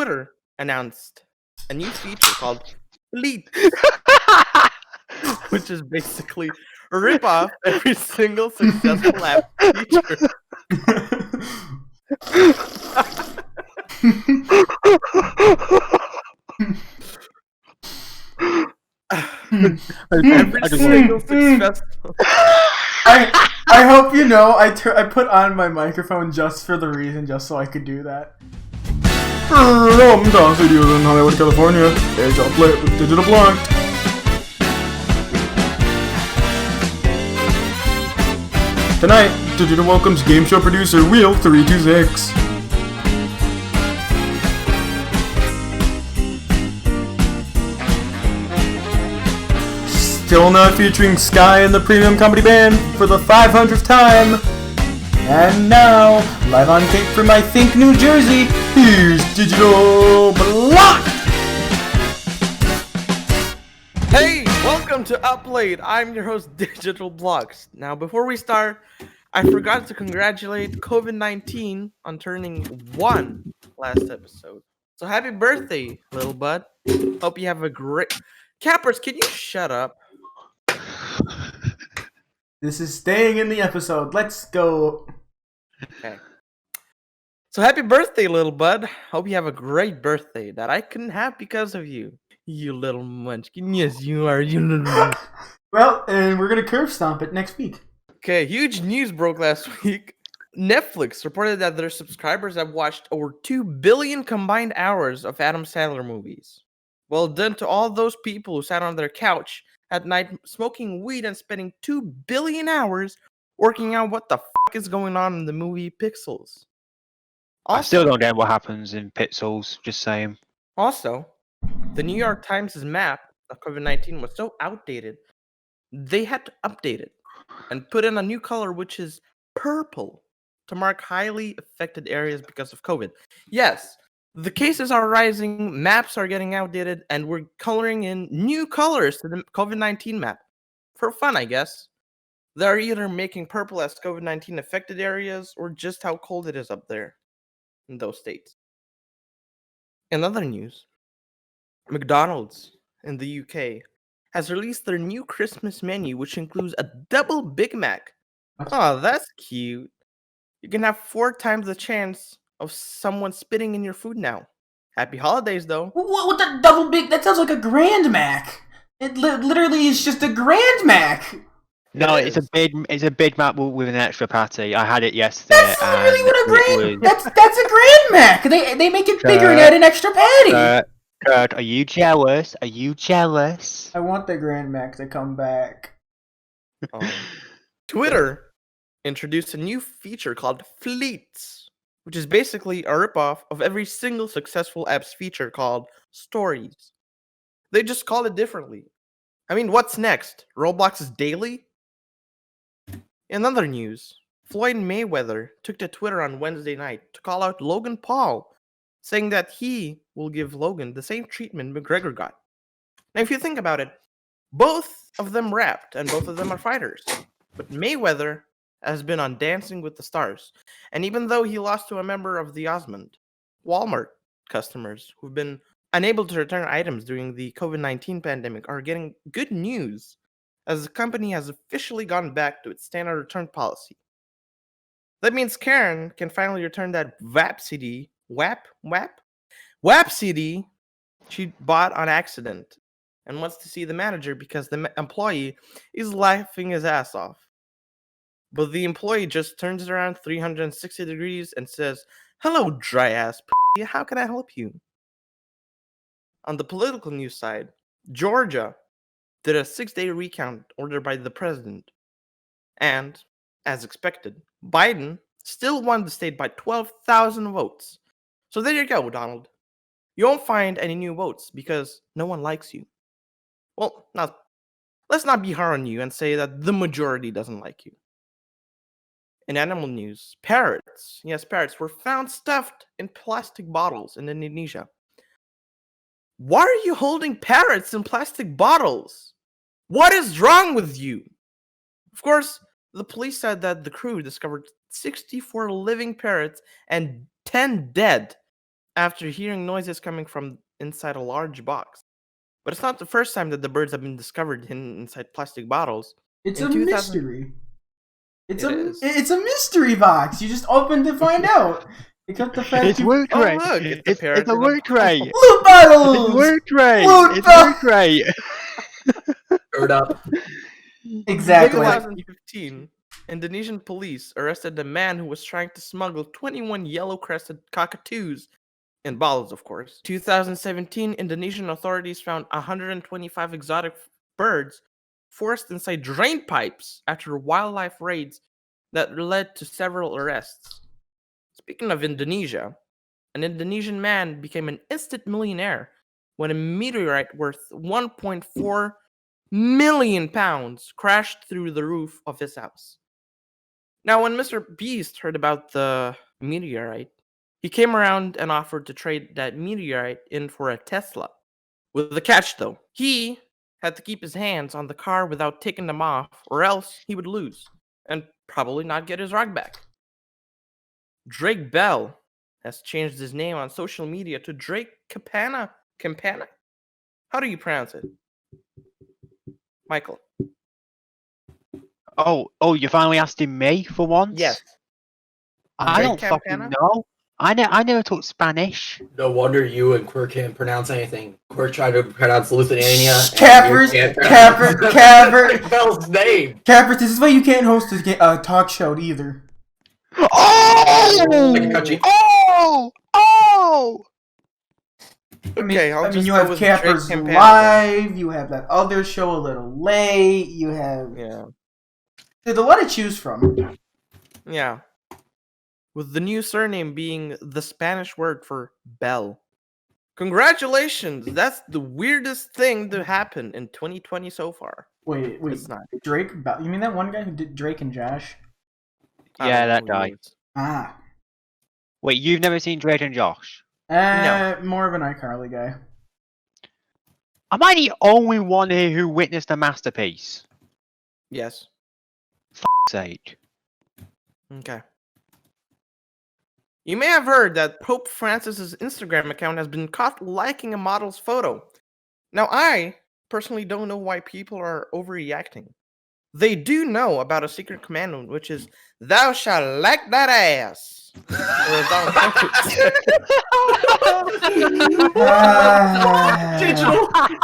Twitter announced a new feature called Fleets, which is basically a rip-off every single successful app feature. Every single successful. I hope you know I put on my microphone just for the reason, just so I could do that. From TOF Studios in Hollywood, California, it's Up Late with DigitalBloxed. Tonight, Digital welcomes game show producer wheel326. Still not featuring Sky and the Premium Comedy Band for the 500th time. And now, live on tape from I think New Jersey, here's DigitalBloxed. Hey, welcome to Up Late. I'm your host, DigitalBloxed. Now, before we start, I forgot to congratulate COVID-19 on turning 1 last episode. So happy birthday, little bud. Hope you have a great... Cappers, can you shut up? This is staying in the episode. Let's go. Okay. So happy birthday, little bud. Hope you have a great birthday that I couldn't have because of you. You little munchkin. Yes, you are. You little munchkin. Well, and we're going to curve stomp it next week. Okay, huge news broke last week. Netflix reported that their subscribers have watched over 2 billion combined hours of Adam Sandler movies. Well done to all those people who sat on their couch at night smoking weed and spending 2 billion hours working out what the fuck is going on in the movie Pixels. I still don't get what happens in Pixels, just saying. Also, the New York Times' map of COVID-19 was so outdated, they had to update it and put in a new color, which is purple, to mark highly affected areas because of COVID. Yes, the cases are rising, maps are getting outdated, and we're coloring in new colors to the COVID-19 map. For fun, I guess. They're either making purple as COVID-19 affected areas or just how cold it is up there in those states. In other news, McDonald's in the UK has released their new Christmas menu, which includes a double Big Mac. Oh, that's cute. You can have 4 times the chance of someone spitting in your food now. Happy holidays, though. What the double big? That sounds like a Grand Mac. It literally is just a Grand Mac. No, it's a Big Mac with an extra patty. I had it yesterday. That's literally what a Grand. That's a Grand Mac. They make it bigger and add an extra patty. Kurt, are you jealous? Are you jealous? I want the Grand Mac to come back. Twitter introduced a new feature called Fleets, which is basically a ripoff of every single successful app's feature called Stories. They just call it differently. I mean, what's next? ROBLOX's Daily? In other news, Floyd Mayweather took to Twitter on Wednesday night to call out Logan Paul, saying that he will give Logan the same treatment McGregor got. Now, if you think about it, both of them rapped and both of them are fighters. But Mayweather has been on Dancing with the Stars, and even though he lost to a member of the Osmond, Walmart customers who've been unable to return items during the COVID-19 pandemic are getting good news, as the company has officially gone back to its standard return policy. That means Karen can finally return that WAP CD she bought on accident and wants to see the manager because the employee is laughing his ass off. But the employee just turns around 360 degrees and says, "Hello, dry ass p***, how can I help you?" On the political news side, Georgia did a 6-day recount ordered by the president. And, as expected, Biden still won the state by 12,000 votes. So there you go, Donald. You won't find any new votes because no one likes you. Well, now, let's not be hard on you and say that the majority doesn't like you. In animal news, parrots were found stuffed in plastic bottles in Indonesia. Why are you holding parrots in plastic bottles? What is wrong with you? Of course, the police said that the crew discovered 64 living parrots and 10 dead after hearing noises coming from inside a large box. But it's not the first time that the birds have been discovered hidden inside plastic bottles. It's In a 2000 mystery. It's It a is. it's a mystery box. You just open to find out. Except the fact It's you loot Oh, crate. look, it's the It's parrot a in a loot crate. loot It's bottles. loot crate. Loot It's bo- loot crate. Bird up. In Exactly. 2015, Indonesian police arrested a man who was trying to smuggle 21 yellow-crested cockatoos in bottles, of course. 2017, Indonesian authorities found 125 exotic birds forced inside drain pipes after wildlife raids that led to several arrests. Speaking of Indonesia, an Indonesian man became an instant millionaire when a meteorite worth 1.4 million pounds crashed through the roof of his house. Now, when Mr. Beast heard about the meteorite, he came around and offered to trade that meteorite in for a Tesla. With the catch, though, he had to keep his hands on the car without taking them off, or else he would lose and probably not get his rug back. Drake Bell has changed his name on social media to Drake Campana. Campana? How do you pronounce it? Michael. Oh, you're finally asking me for once? Yes. I Drake don't fucking Campana? know. I never took Spanish. No wonder you and Quirk can't pronounce anything. Quirk tried to pronounce Lithuania. Cappers, Capper. Bell's name. Cappers, this is why you can't host a talk show either. Oh! Like a country. Oh! Okay, I'll I mean, just you go have with Cappers Drake Campana then. Live, you have that other show a little late, you have... Yeah. There's a lot to choose from. Yeah. With the new surname being the Spanish word for bell. Congratulations! That's the weirdest thing to happen in 2020 so far. Wait, It's not. Drake? You mean that one guy who did Drake and Josh? I Yeah, don't know that who he guy. is. Ah. Wait, you've never seen Drake and Josh? More of an iCarly guy. Am I the only one here who witnessed a masterpiece? Yes. Sake. Okay. You may have heard that Pope Francis's Instagram account has been caught liking a model's photo. Now, I personally don't know why people are overreacting. They do know about a secret commandment, which is, "Thou shalt like that ass." Or as Donald Trump would say. Digital. What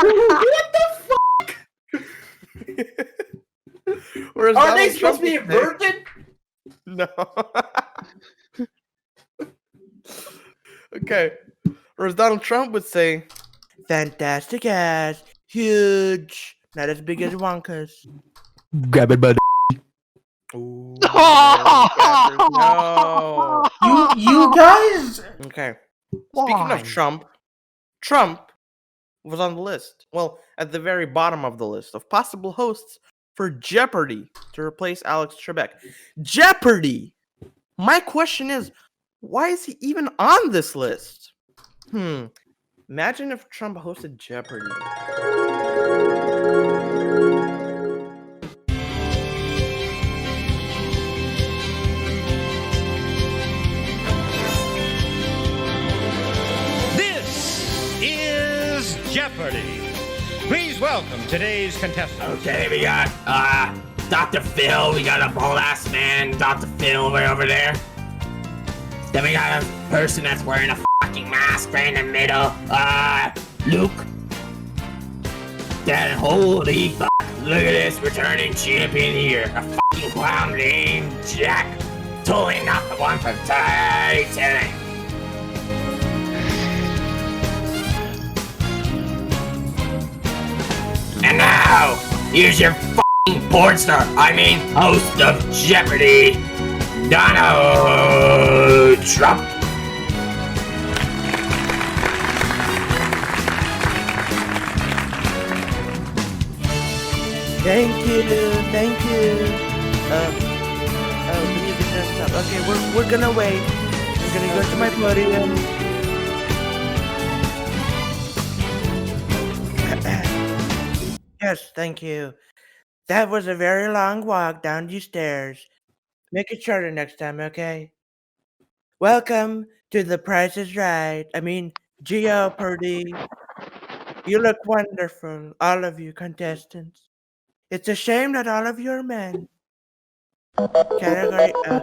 the Or as Are Donald they supposed to be Trump would say- inverted? No. Okay. Or as Donald Trump would say, "Fantastic ass, huge, not as big as Wonka's." Grab it, bud. Ooh, no. You guys. Okay. Speaking Why? of Trump, Trump was on the list. Well, at the very bottom of the list of possible hosts for Jeopardy to replace Alex Trebek. Jeopardy! My question is, why is he even on this list? Imagine if Trump hosted Jeopardy. This is Jeopardy! Please welcome today's contestants. Okay, we got Dr. Phil. We got a bald ass man, Dr. Phil, right over there. Then we got a person that's wearing a fucking mask right in the middle. Luke. Then holy fuck, look at this returning champion here. A fucking clown named Jack. Totally not the one from Titanic. And now, here's your fucking porn star, host of Jeopardy, Donald Trump. Thank you. The music just stopped. Okay, we're gonna wait. I'm gonna go to my podium. Yes, thank you. That was a very long walk down these stairs. Make it shorter next time, okay? Welcome to The Price is Right. I mean, Jeopardy. You look wonderful, all of you contestants. It's a shame that all of you are men. Category, okay.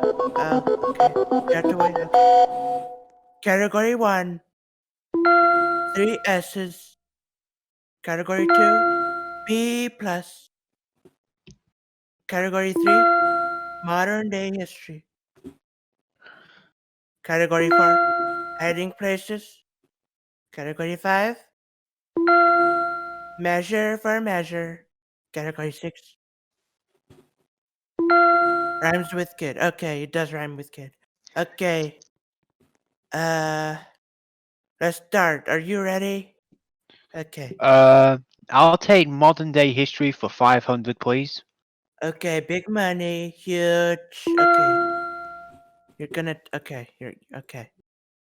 You have to wait. Okay. Category 1, 3 S's. Category 2, B+. Category 3, modern day history. Category 4, hiding places. Category 5, measure for measure. Category 6, rhymes with kid. Okay, it does rhyme with kid. Okay. Let's start. Are you ready? Okay. I'll take modern day history for 500, please. Okay, big money, huge. Okay. Okay.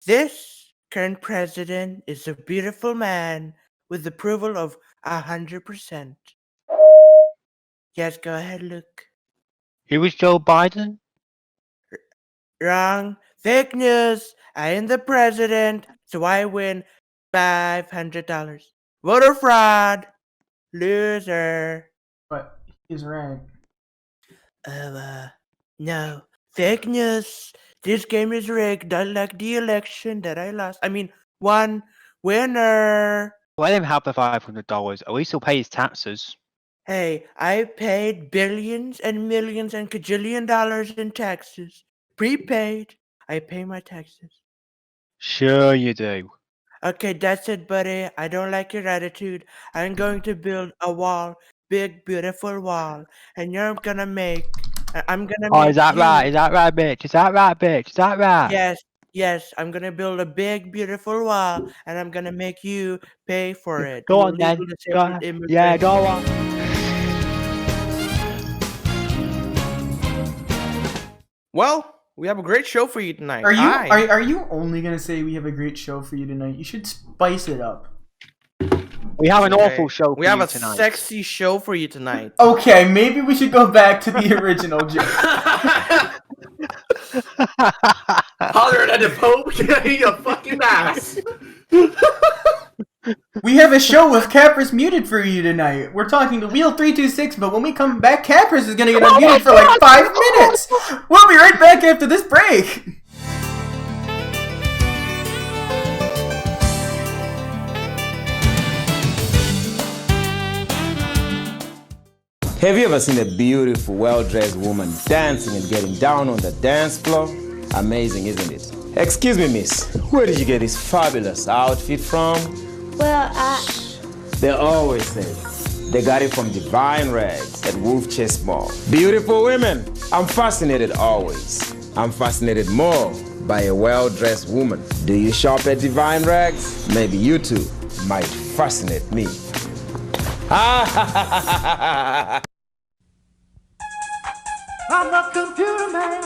This current president is a beautiful man with approval of 100%. Yes, go ahead, Luke. Who was Joe Biden? Wrong. Fake news. I am the president, so I win $500. Voter fraud. Loser. But he's right. No. Fake news. This game is rigged, unlike the election that I lost. I mean, one winner. Let him have the $500. At least he'll pay his taxes. Hey, I paid billions and millions and cajillion dollars in taxes. Prepaid. I pay my taxes. Sure you do. Okay, that's it, buddy. I don't like your attitude. I'm going to build a wall. Big, beautiful wall. And you're gonna make... I'm gonna Oh, make is that you- right? Is that right, bitch? Is that right, bitch? Is that right? Yes, I'm gonna build a big, beautiful wall, and I'm gonna make you pay for it. Go You on then. illegal Go disabled on. immigrant. Yeah, go on. Well, we have a great show for you tonight. Are you only gonna say we have a great show for you tonight? You should spice it up. We have an Okay. awful show for We have you a tonight. sexy show for you tonight. Okay, maybe we should go back to the original joke. Holler at the Pope, getting a fucking ass. We have a show with Capris muted for you tonight. We're talking to wheel326, but when we come back, Capris is gonna get unmuted for like 5 minutes. We'll be right back after this break. Have you ever seen a beautiful, well-dressed woman dancing and getting down on the dance floor? Amazing, isn't it? Excuse me, miss. Where did you get this fabulous outfit from? Well, They always say they got it from Divine Rags at Wolf Chase Mall. Beautiful women. I'm fascinated always. I'm fascinated more by a well-dressed woman. Do you shop at Divine Rags? Maybe you too might fascinate me. I'm the computer man.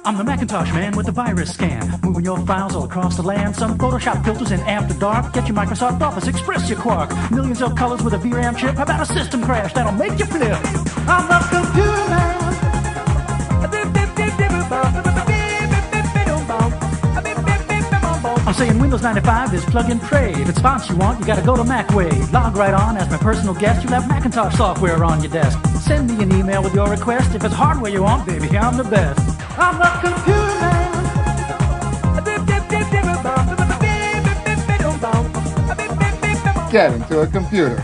I'm the Macintosh man with the virus scan. Moving your files all across the land. Some Photoshop filters in After Dark. Get your Microsoft Office, express your quark. Millions of colors with a VRAM chip. How about a system crash that'll make you flip? I'm the computer man. I'm saying Windows 95 is plug and pray. If it's fonts you want, you gotta go to MacWave. Log right on as my personal guest. You'll have Macintosh software on your desk. Send me an email with your request. If it's hardware you want, baby, I'm the best. I'm the computer man. Get into a computer.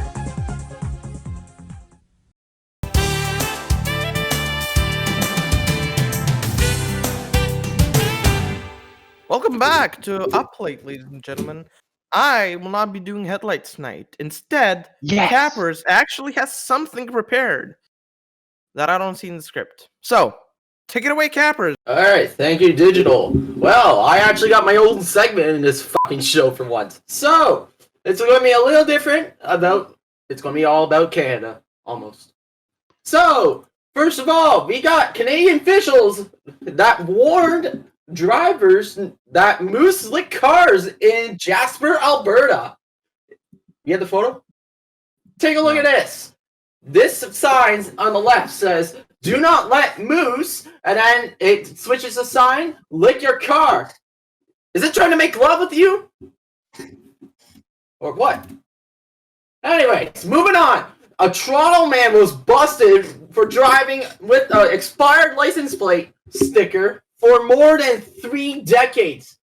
Welcome back to Up Late, ladies and gentlemen. I will not be doing headlights tonight. Instead, Yes. Cappers actually has something prepared that I don't see in the script. So, take it away, Cappers. Alright, thank you, Digital. Well, I actually got my own segment in this fucking show for once. So, it's going to be a little different it's going to be all about Canada, almost. So, first of all, we got Canadian officials that warned drivers that moose lick cars in Jasper, Alberta. You have the photo? Take a look at this. This sign on the left says, "Do not let moose," and then it switches the sign, "lick your car." Is it trying to make love with you? Or what? Anyways, moving on. A Toronto man was busted for driving with an expired license plate sticker for more than 3 decades.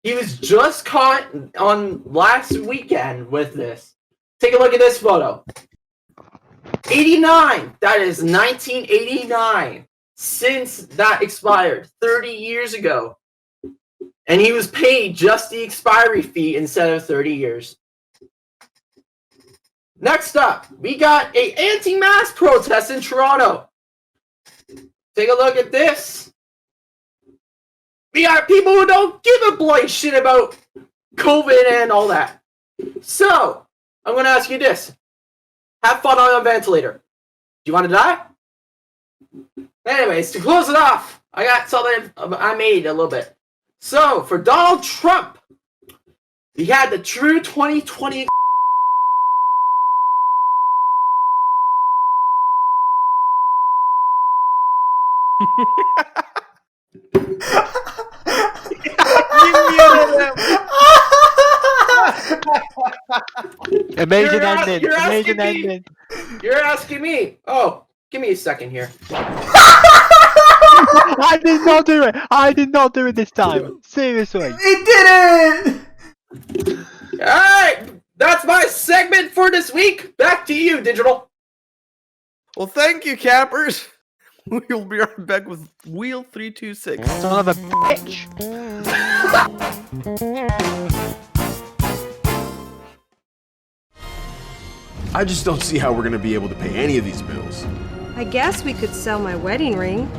He was just caught on last weekend with this. Take a look at this photo. 89. That is 1989. Since that expired 30 years ago. And he was paid just the expiry fee instead of 30 years. Next up, we got a anti-mask protest in Toronto. Take a look at this. We got people who don't give a blight shit about COVID and all that. So, I'm going to ask you this. Have fun on a ventilator. Do you want to die? Anyways, to close it off, I got something I made a little bit. So, for Donald Trump, we had the true 2020 Amazing ending. Amazing ending. You're asking me. Oh, give me a second here. I did not do it. I did not do it this time. Seriously. He did it! Alright, that's my segment for this week. Back to you, Digital. Well, thank you, cappers. We'll be right back with wheel326. Son of a bitch. I just don't see how we're gonna be able to pay any of these bills. I guess we could sell my wedding ring.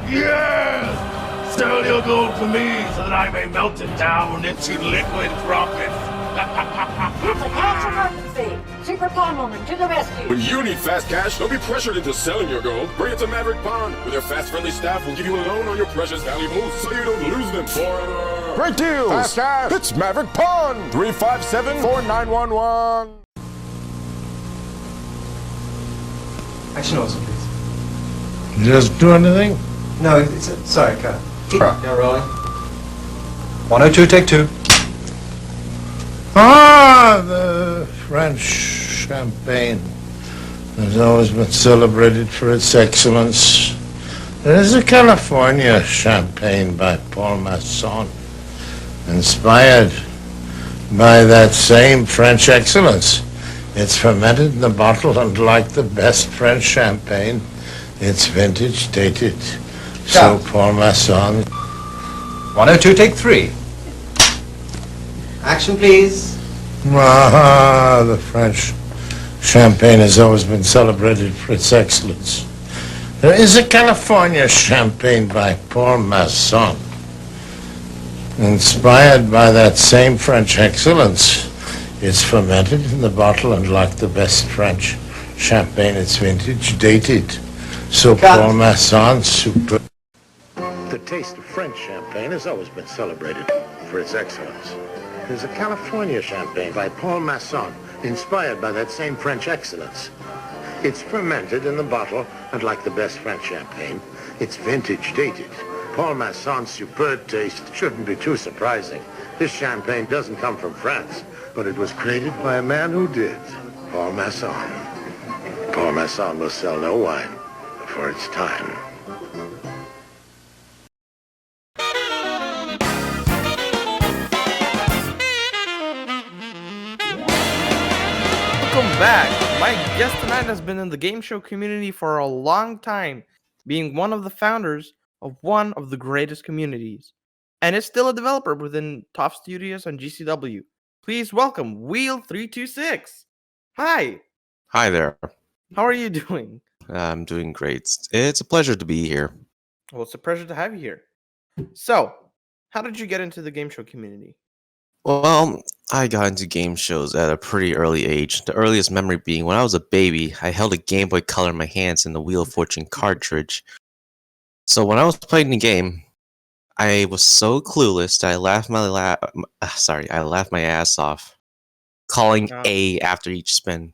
Yes! Sell your gold to me so that I may melt it down into liquid profit. It's a cash emergency! Super Pawn Woman to the rescue! When you need fast cash, don't be pressured into selling your gold. Bring it to Maverick Pawn, where their fast, friendly staff will give you a loan on your precious valuables so you don't lose them forever. Great deals! Fast cash! It's Maverick Pawn! 357-4911. Action also, please. Just do anything? No, it's sorry, cut. Yeah, rolling. 102, take 2. Ah, the French champagne has always been celebrated for its excellence. There is a California champagne by Paul Masson, inspired by that same French excellence. It's fermented in the bottle, and like the best French champagne, it's vintage dated. So Paul Masson. 102, take 3. Action, please. Ah, the French champagne has always been celebrated for its excellence. There is a California champagne by Paul Masson, inspired by that same French excellence. It's fermented in the bottle, and like the best French champagne, it's vintage dated. So Paul Masson, super. The taste of French champagne has always been celebrated for its excellence. There's a California champagne by Paul Masson, inspired by that same French excellence. It's fermented in the bottle, and like the best French champagne, it's vintage dated. Paul Masson's superb taste shouldn't be too surprising. This champagne doesn't come from France, but it was created by a man who did, Paul Masson. Paul Masson will sell no wine before it's time. Welcome back. My guest tonight has been in the game show community for a long time, being one of the founders of one of the greatest communities, and is still a developer within TOF Studios and GCW. Please welcome wheel326. Hi. Hi there. How are you doing? I'm doing great. It's a pleasure to be here. Well, it's a pleasure to have you here. So, how did you get into the game show community? Well, I got into game shows at a pretty early age. The earliest memory being when I was a baby, I held a Game Boy Color in my hands and the Wheel of Fortune cartridge. So when I was playing the game, I was so clueless that I laughed my ass off, calling A after each spin.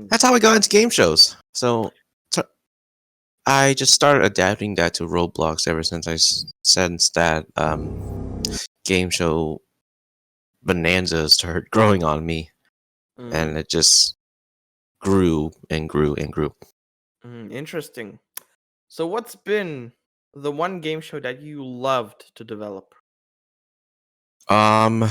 That's how I got into game shows. So I just started adapting that to ROBLOX ever since I sensed that game show bonanza started growing on me, and it just grew and grew and grew. Interesting. So, what's been the one game show that you loved to develop? Um,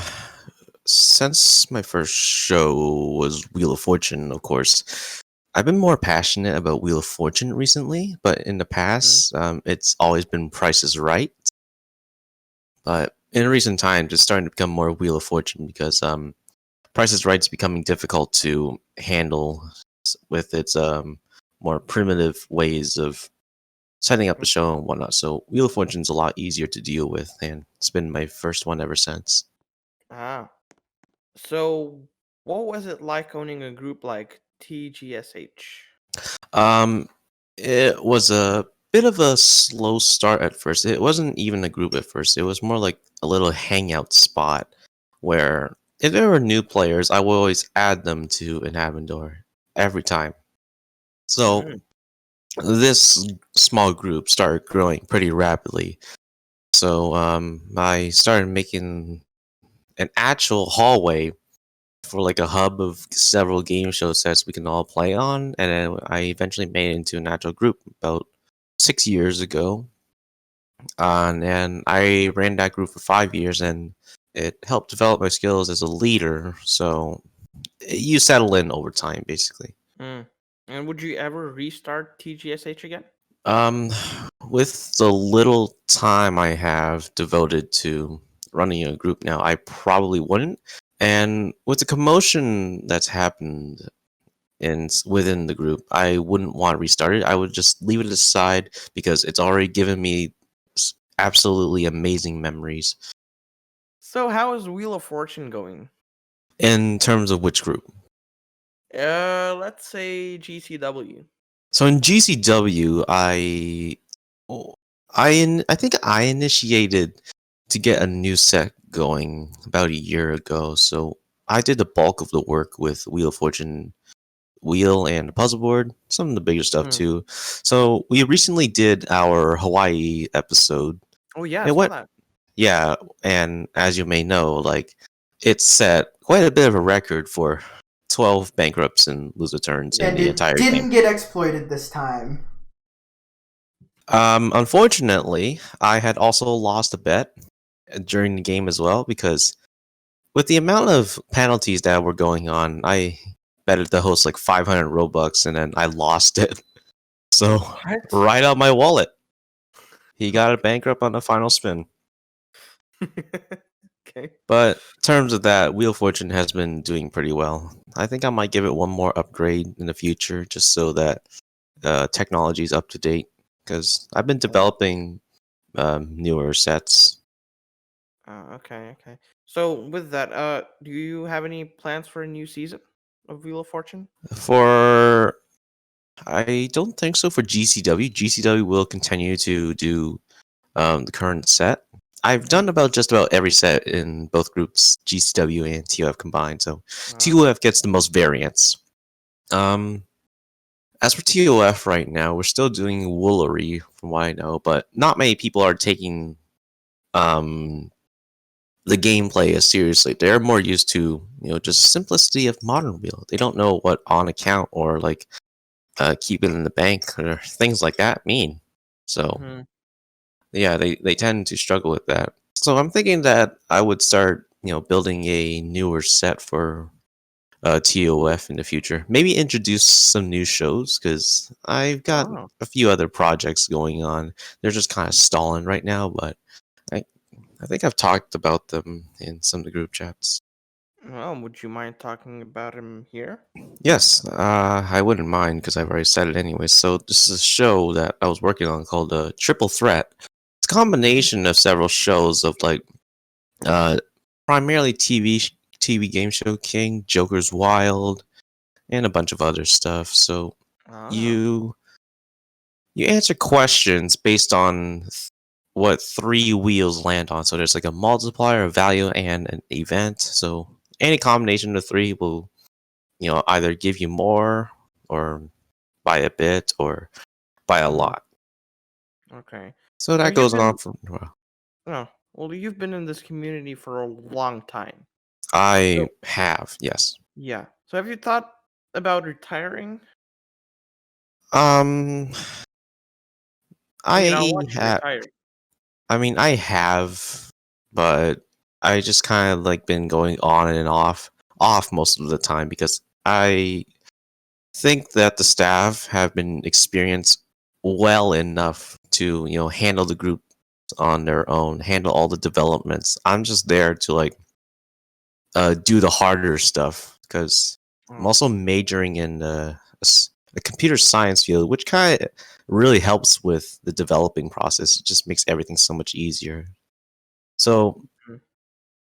since my first show was Wheel of Fortune, of course, I've been more passionate about Wheel of Fortune recently, but in the past, it's always been Price is Right. But in recent times, it's starting to become more Wheel of Fortune because Price is Right is becoming difficult to handle with its more primitive ways of setting up a show and whatnot. So Wheel of Fortune's a lot easier to deal with, and it's been my first one ever since. Ah. So, what was it like owning a group like TGSH? Um, it was a bit of a slow start at first. It wasn't even a group at first. It was more like a little hangout spot where if there were new players, I would always add them to an admin door every time. So this small group started growing pretty rapidly. So I started making an actual hallway for like a hub of several game show sets we can all play on, and then I eventually made it into an actual group about 6 years ago. And I ran that group for 5 years, and it helped develop my skills as a leader. So you settle in over time, basically. And would you ever restart TGSH again? Um, with the little time I have devoted to running a group now, I probably wouldn't. And with the commotion that's happened within the group, I wouldn't want to restart it. I would just leave it aside because it's already given me absolutely amazing memories. So, how is Wheel of Fortune going? In terms of which group? Let's say GCW. So in GCW, I think I initiated to get a new set going about a year ago. So I did the bulk of the work with Wheel of Fortune wheel and puzzle board, some of the bigger stuff too. So we recently did our Hawaii episode. Oh yeah, I It saw went, that. yeah, and as you may know, like it set quite a bit of a record for 12 bankrupts and loser turns in And the it entire didn't game. get exploited this time. Unfortunately, I had also lost a bet during the game as well because with the amount of penalties that were going on, I betted the host like 500 Robux and then I lost it. So right out my wallet. He got a bankrupt on the final spin. Okay. But in terms of that, Wheel of Fortune has been doing pretty well. I think I might give it one more upgrade in the future just so that technology is up to date. Because I've been developing newer sets. Okay. So with that, do you have any plans for a new season of Wheel of Fortune? I don't think so for GCW. GCW will continue to do the current set. I've done just about every set in both groups, GCW and TOF combined. So TOF gets the most variants. As for TOF right now, we're still doing Woolery, from what I know, but not many people are taking the gameplay as seriously. They're more used to just simplicity of modern wheel. They don't know what on account or like keep it in the bank or things like that mean. So yeah, they tend to struggle with that. So I'm thinking that I would start building a newer set for TOF in the future. Maybe introduce some new shows because I've got a few other projects going on. They're just kind of stalling right now, but I think I've talked about them in some of the group chats. Well, would you mind talking about him here? Yes, I wouldn't mind because I've already said it anyway. So this is a show that I was working on called Triple Threat. It's a combination of several shows of like primarily TV game show King, Joker's Wild, and a bunch of other stuff. So you answer questions based on what 3 wheels land on. So there's like a multiplier, a value, and an event. So any combination of 3 will either give you more or by a bit or by a lot. Okay. So that goes on for No, Well, you've been in this community for a long time. I have, yes. Yeah. So have you thought about retiring? Um, I mean, I'll I watch you have. retire. I mean, I have, but I just kind of like been going on and off most of the time because I think that the staff have been experienced well enough to handle the group on their own, handle all the developments. I'm just there to like do the harder stuff because I'm also majoring in a computer science field, which kind of really helps with the developing process. It just makes everything so much easier. So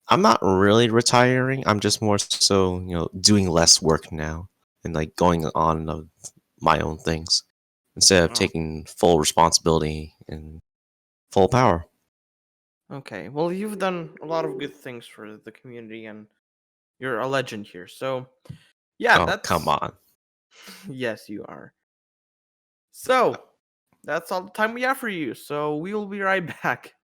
I'm not really retiring. I'm just more so, doing less work now and like going on of my own things instead of taking full responsibility and full power. Okay. Well, you've done a lot of good things for the community, and you're a legend here. So, yeah, Oh, that's come on. Yes, you are. So, that's all the time we have for you. So, we will be right back.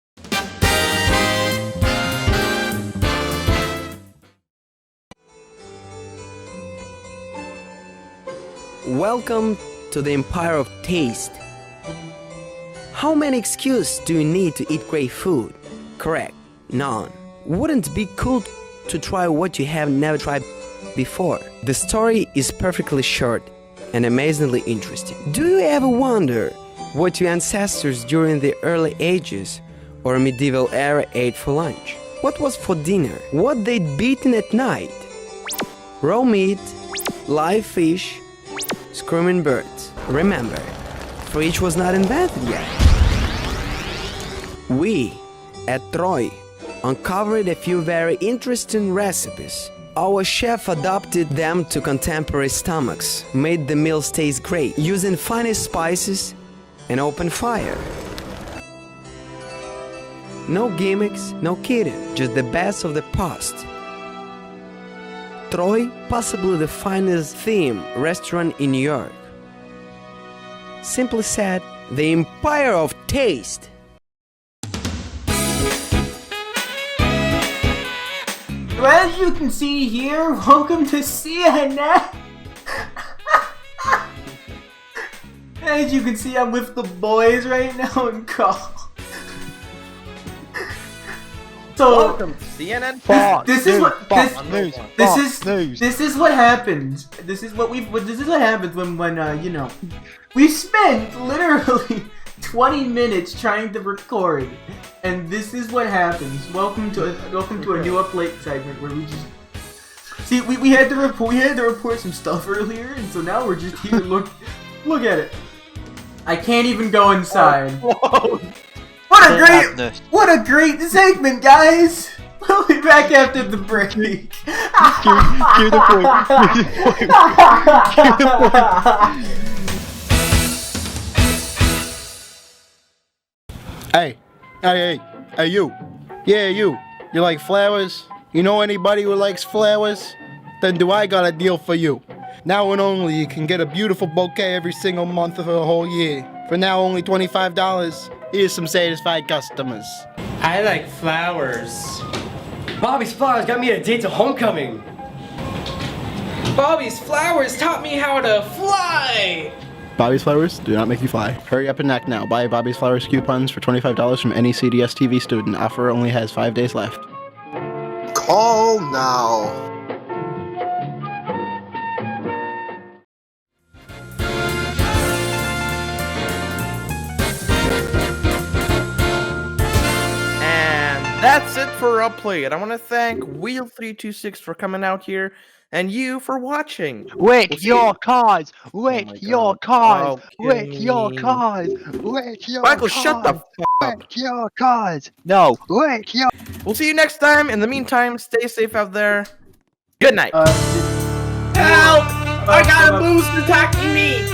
Welcome to the Empire of Taste. How many excuses do you need to eat great food? Correct, none. Wouldn't it be cool to try what you have never tried before? The story is perfectly short and amazingly interesting. Do you ever wonder what your ancestors during the early ages or medieval era ate for lunch? What was for dinner? What they'd beaten at night? Raw meat, live fish, screaming birds. Remember, fridge was not invented yet. We, at Troy, uncovered a few very interesting recipes. Our chef adapted them to contemporary stomachs, made the meals taste great, using finest spices and open fire. No gimmicks, no kidding, just the best of the past. Troy, possibly the finest theme restaurant in New York. Simply said, the Empire of Taste. As you can see here, welcome to CNN. As you can see, I'm with the boys right now in call. So welcome to CNN. This is what happens. This is what happens when we spent literally 20 minutes trying to record, and this is what happens. Welcome to a new up late segment where we just see we had to report some stuff earlier, and so now we're just here. Look at it. I can't even go inside. Whoa. What a great segment, guys! We'll be back after the break. Cue the point. Hey, you. Yeah, you. You like flowers? You know anybody who likes flowers? Then do I got a deal for you. Now and only, you can get a beautiful bouquet every single month of the whole year. For now, only $25. Here's some satisfied customers. I like flowers. Bobby's Flowers got me a date to homecoming. Bobby's Flowers taught me how to fly. Bobby's Flowers do not make you fly. Hurry up and act now. Buy Bobby's Flowers coupons for $25 from any CDS TV student. Offer only has 5 days left. Call now. That's it for Upplay, and I want to thank wheel326 for coming out here, and you for watching. Wreck your cars! Wreck your cars! Wreck your cars! Wreck your Michael, cars! shut the f*** up! Wreck your cars! No, wreck your... We'll see you next time. In the meantime, stay safe out there. Good night. Help! I got a boost attacking me!